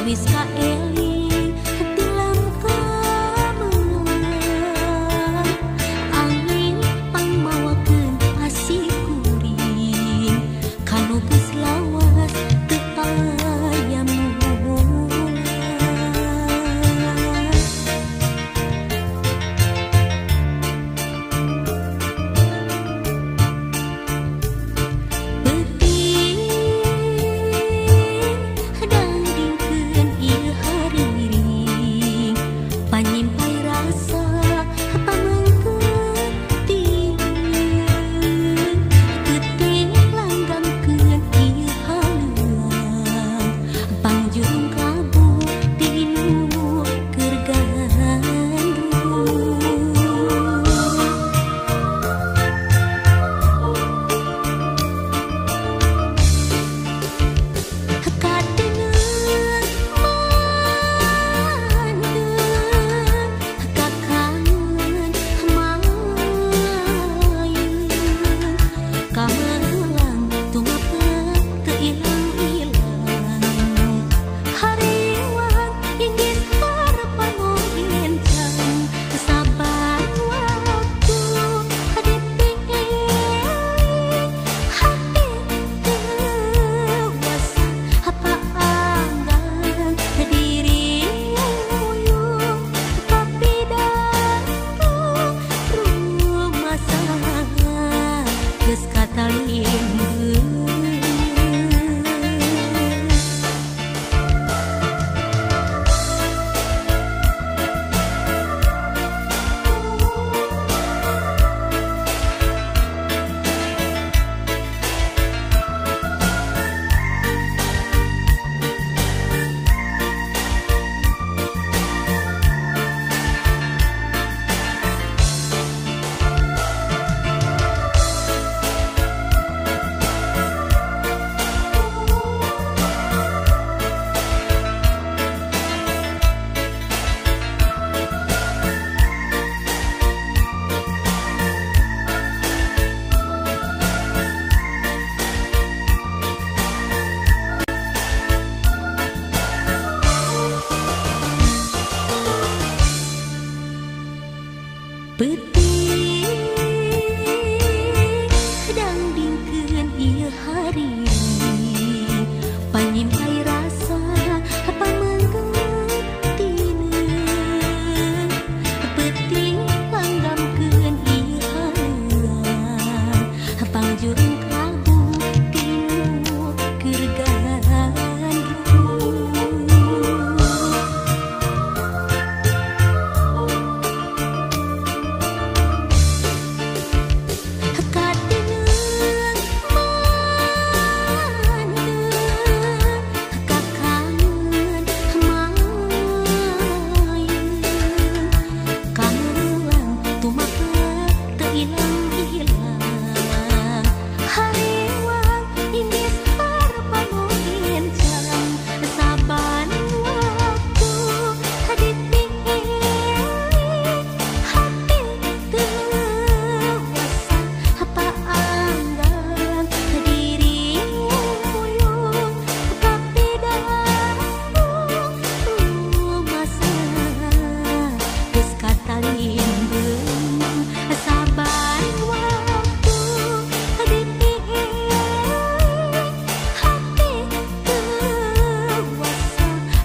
Awis ka eling tilam kameungan angin pangmawakeun asih kuring kanu geus lawas teu aya mulan. Panyimpai rasa pamengkeun tieuing teuting langgangkeun ieu haluang pangjung kabu tinu keur gandrung. Kadengeun kamelang tumapet teu ilang-ilang hariwang inggis harapan encang sabar waktu dipingin hati dewasa paanggan diri uyung tapi datang rumah sangat geus katalimbeun. Peuting dangdingkeun ieu hariring panyimpai rasa pamengkeun tineung peuting langgamkeun ieu haluang pangjurung kabu tinu keur gandrung.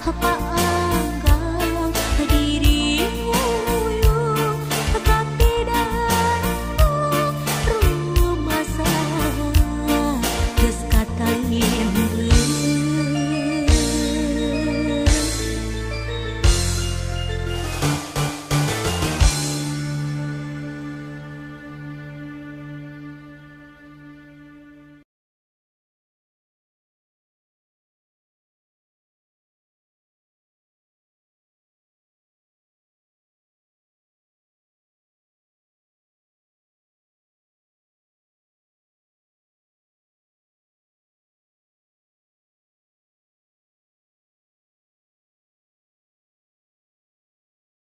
Apa